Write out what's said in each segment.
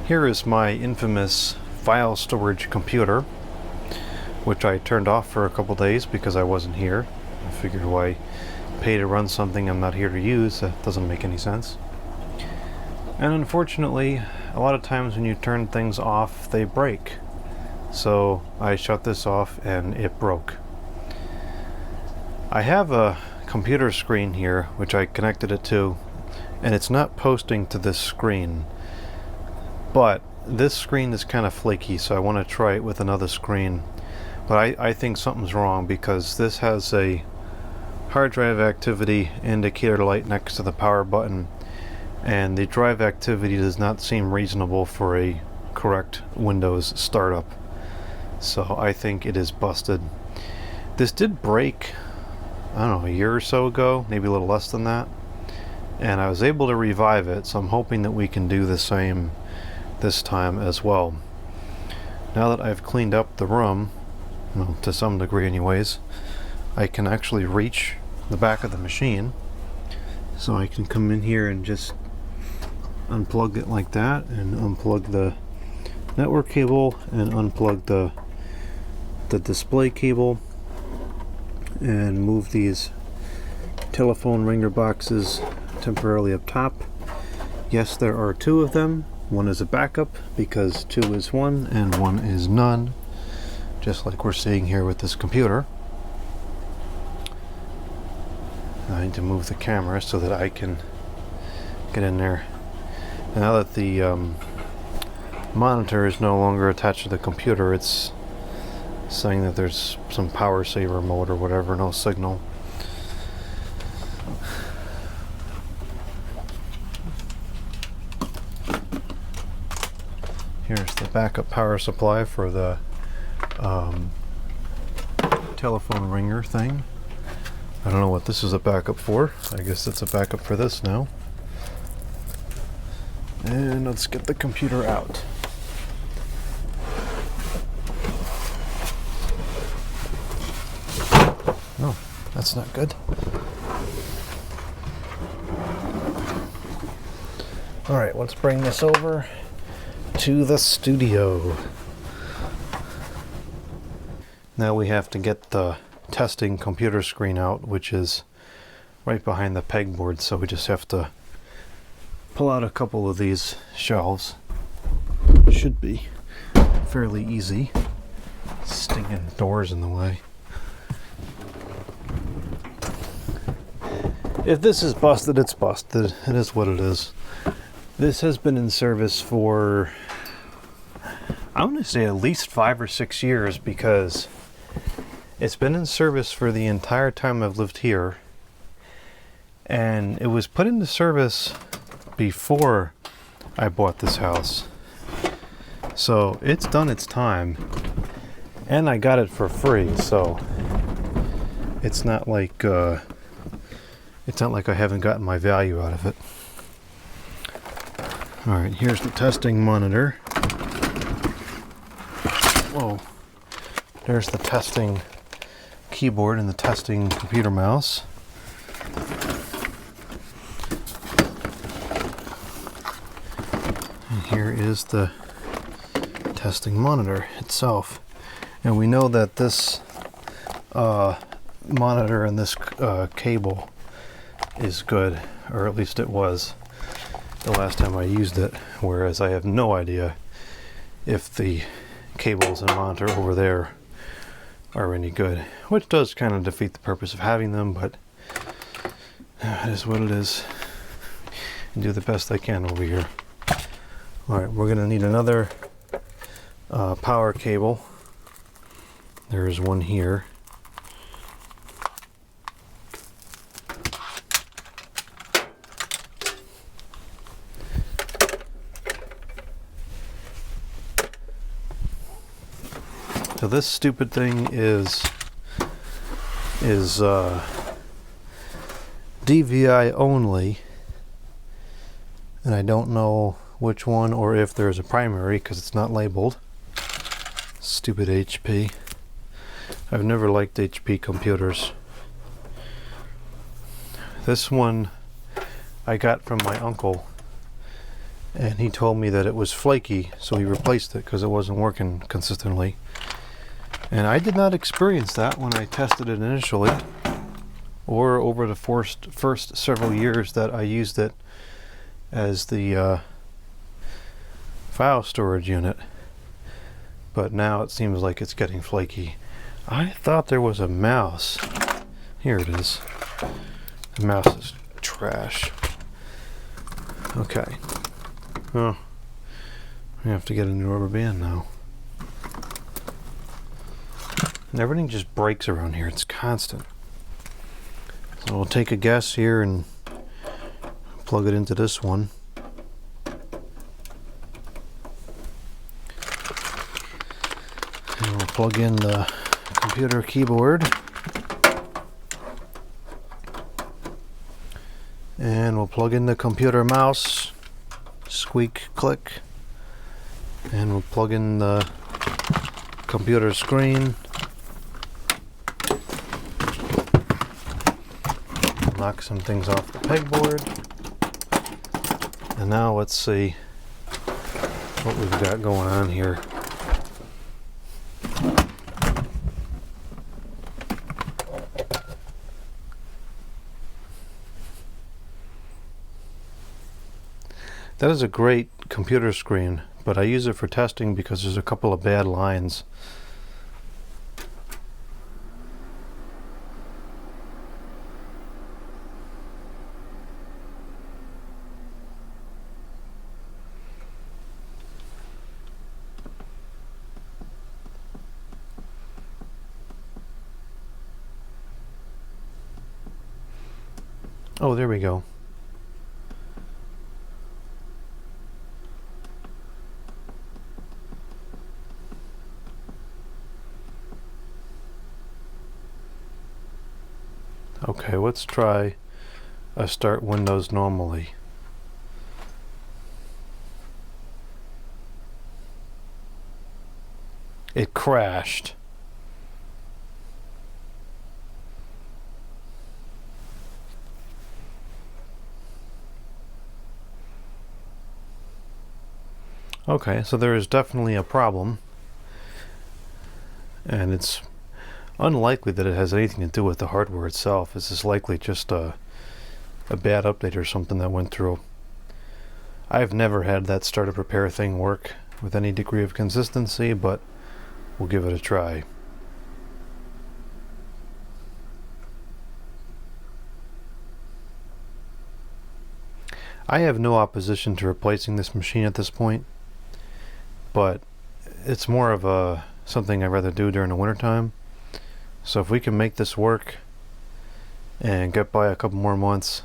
Here is my infamous file storage computer, which I turned off for a couple days because I wasn't here. I figured why pay to run something I'm not here to use? That doesn't make any sense. And unfortunately, a lot of times when you turn things off, they break. So I shut this off and it broke. I have a computer screen here, which I connected it to, and it's not posting to this screen. But this screen is kind of flaky, so I want to try it with another screen. But I think something's wrong because this has a hard drive activity indicator light next to the power button, and the drive activity does not seem reasonable for a correct Windows startup. So I think it is busted. This did break, I don't know, a year or so ago, maybe a little less than that. And I was able to revive it, so I'm hoping that we can do the same this time as well. Now that I've cleaned up the room, well, to some degree anyways, I can actually reach the back of the machine. So I can come in here and just unplug it like that, and unplug the network cable, and unplug the display cable, and move these telephone ringer boxes temporarily up top. Yes, there are two of them. One is a backup because 2 is 1 and 1 is none, just like we're seeing here with this computer. I need to move the camera so that I can get in there. And now that the monitor is no longer attached to the computer, it's saying that there's some power saver mode or whatever, no signal. Here's the backup power supply for the telephone ringer thing. I don't know what this is a backup for. I guess it's a backup for this now. And let's get the computer out. Oh, that's not good. All right, let's bring this over to the studio. Now we have to get the testing computer screen out, which is right behind the pegboard, so we just have to pull out a couple of these shelves. Should be fairly easy. Stinking doors in the way. If this is busted, it's busted. It is what it is. This has been in service for, I want to say, at least 5 or 6 years, because it's been in service for the entire time I've lived here, and it was put into service before I bought this house. So it's done its time, and I got it for free, so it's not like I haven't gotten my value out of it. All right, here's the testing monitor. Whoa. There's the testing keyboard and the testing computer mouse. And here is the testing monitor itself. And we know that this monitor and this cable is good, or at least it was the last time I used it, whereas I have no idea if the cables and monitor over there are any good, which does kind of defeat the purpose of having them, but it is what it is. And do the best I can over here. Alright, we're going to need another power cable. There is one here. So this stupid thing is DVI only, and I don't know which one or if there's a primary because it's not labeled. Stupid HP. I've never liked HP computers. This one I got from my uncle, and he told me that it was flaky, so he replaced it because it wasn't working consistently. And I did not experience that when I tested it initially, or over the first several years that I used it as the file storage unit. But now it seems like it's getting flaky. I thought there was a mouse. Here it is. The mouse is trash. Okay. Oh, I have to get a new rubber band now. And everything just breaks around here. It's constant. So we'll take a guess here and plug it into this one. And we'll plug in the computer keyboard. And we'll plug in the computer mouse. Squeak, click. And we'll plug in the computer screen. Knock some things off the pegboard. And now let's see what we've got going on here. That is a great computer screen, but I use it for testing because there's a couple of bad lines. Oh, there we go. Okay, let's try start Windows normally. It crashed. Okay, so there is definitely a problem, and it's unlikely that it has anything to do with the hardware itself. This is likely just a bad update or something that went through. I've never had that startup repair thing work with any degree of consistency, but we'll give it a try. I have no opposition to replacing this machine at this point, but it's more of something I'd rather do during the wintertime. So if we can make this work and get by a couple more months,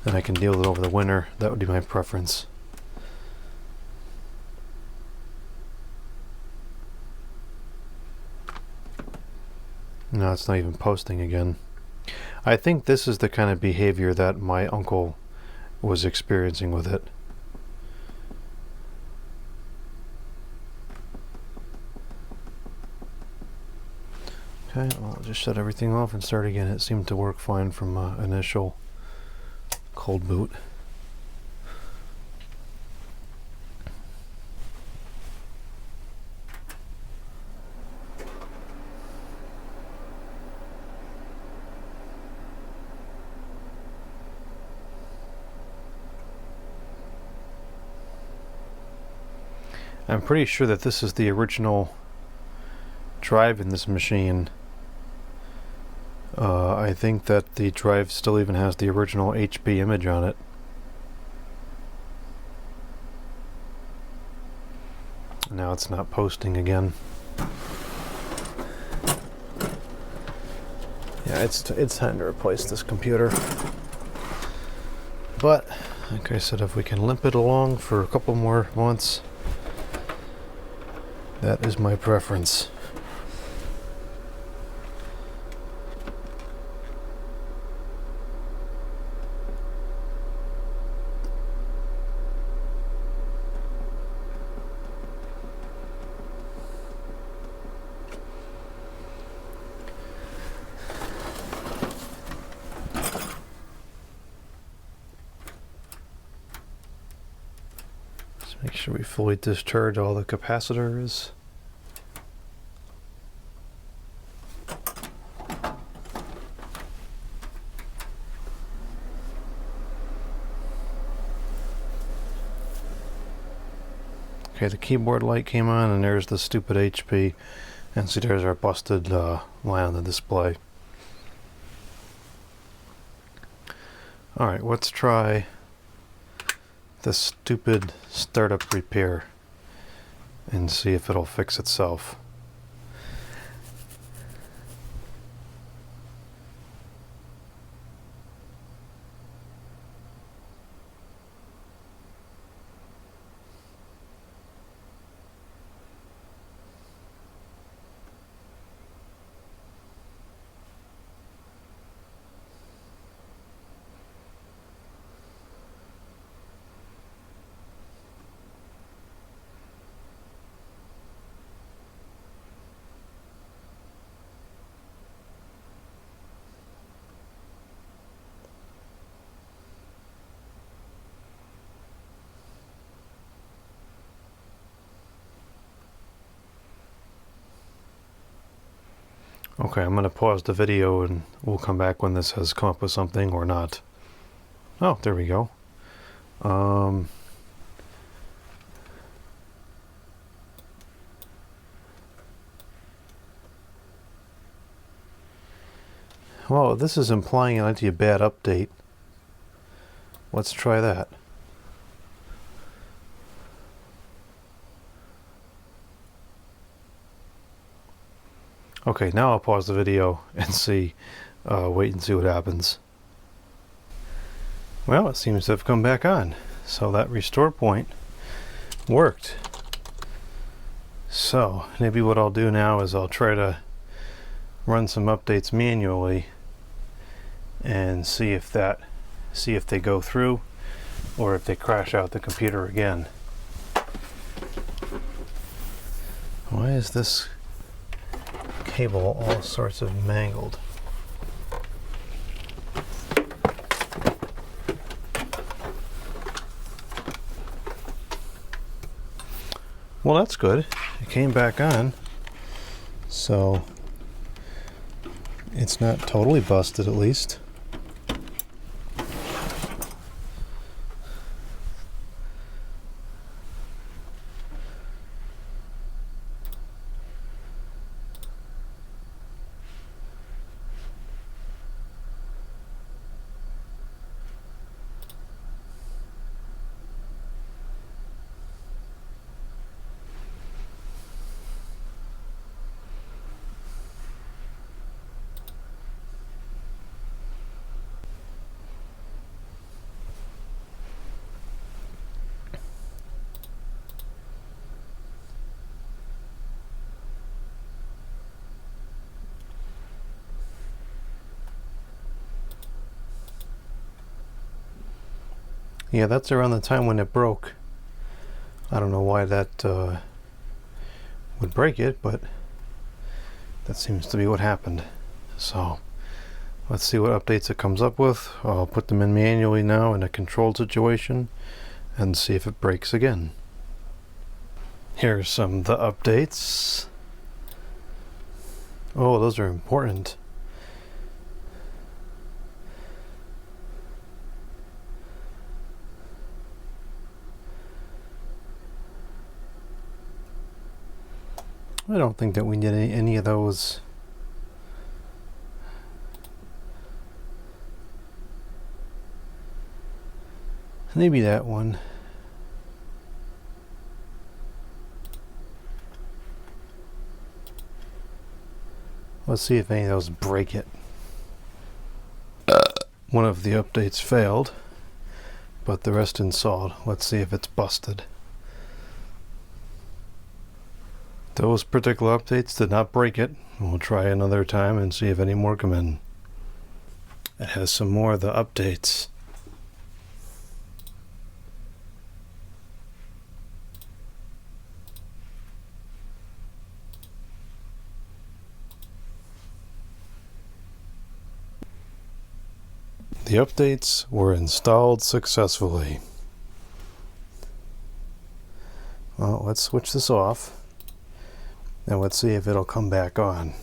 then I can deal with it over the winter. That would be my preference. No, it's not even posting again. I think this is the kind of behavior that my uncle was experiencing with it. Okay, I'll just shut everything off and start again. It seemed to work fine from initial cold boot. I'm pretty sure that this is the original drive in this machine. I think that the drive still even has the original HP image on it. Now it's not posting again. Yeah, it's time to replace this computer. But, like I said, if we can limp it along for a couple more months, that is my preference. Make sure we fully discharge all the capacitors. Okay, the keyboard light came on, and there's the stupid HP. And see, there's our busted line on the display. Alright, let's try this stupid startup repair and see if it'll fix itself. Okay, I'm going to pause the video and we'll come back when this has come up with something or not. Oh, there we go. Well, this is implying it might be a bad update. Let's try that. Okay, now I'll pause the video and see, wait and see what happens. Well, it seems to have come back on. So that restore point worked. So maybe what I'll do now is I'll try to run some updates manually and see if they go through or if they crash out the computer again. Why is this cable all sorts of mangled? Well, that's good. It came back on, so it's not totally busted, at least. Yeah, that's around the time when it broke. I don't know why that would break it, but that seems to be what happened. So let's see what updates it comes up with. I'll put them in manually now in a controlled situation and see if it breaks again. Here's some of the updates. Oh, those are important. I don't think that we need any of those. Maybe that one. Let's see if any of those break it. One of the updates failed, but the rest installed. Let's see if it's busted. Those particular updates did not break it. We'll try another time and see if any more come in. It has some more of the updates. The updates were installed successfully. Well, let's switch this off and let's see if it'll come back on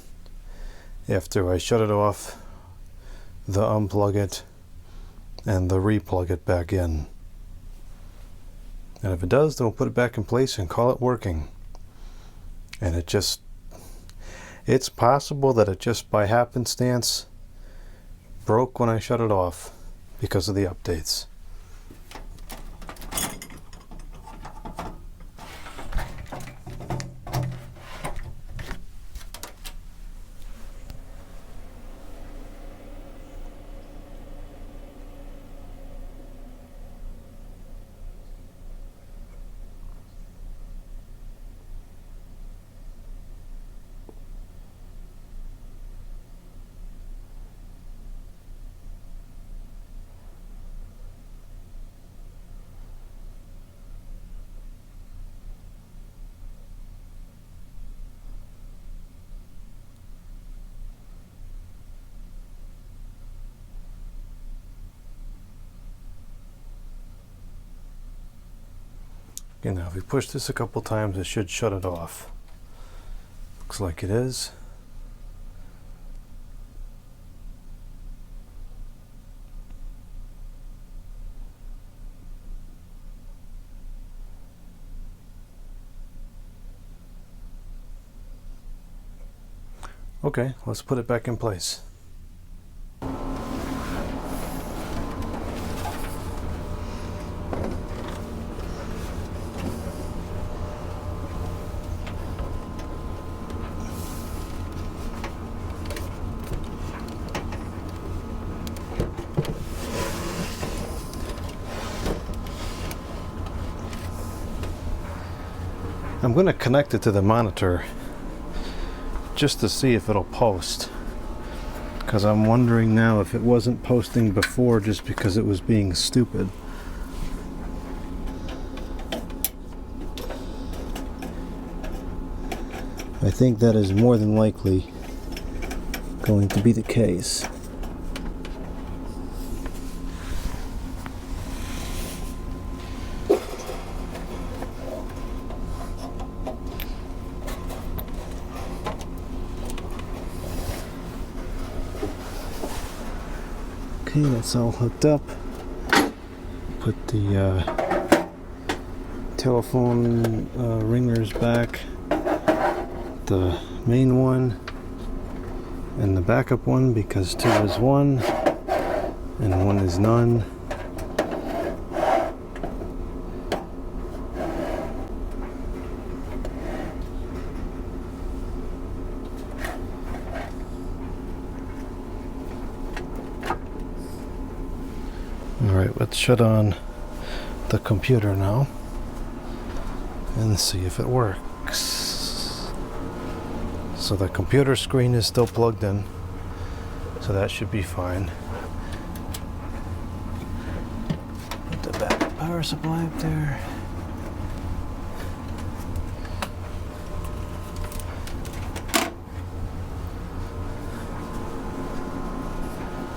after I shut it off, the unplug it, and the replug it back in. And if it does, then we'll put it back in place and call it working. And it's possible that it just by happenstance broke when I shut it off because of the updates. Okay, now if we push this a couple times, it should shut it off. Looks like it is. Okay, let's put it back in place. I'm going to connect it to the monitor just to see if it'll post, because I'm wondering now if it wasn't posting before just because it was being stupid. I think that is more than likely going to be the case. Okay, that's all hooked up. Put the telephone ringers back, the main one and the backup one, because 2 is 1 and 1 is none. Alright, let's shut on the computer now and see if it works. So the computer screen is still plugged in, so that should be fine. Put the backup power supply up there.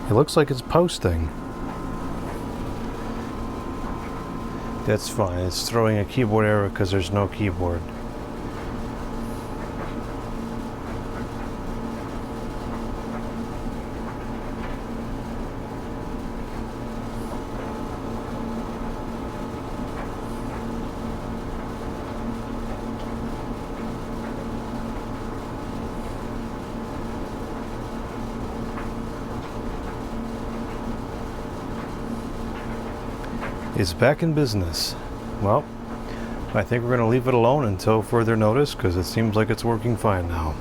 It looks like it's posting. That's fine. It's throwing a keyboard error because there's no keyboard. It's back in business. Well, I think we're going to leave it alone until further notice because it seems like it's working fine now.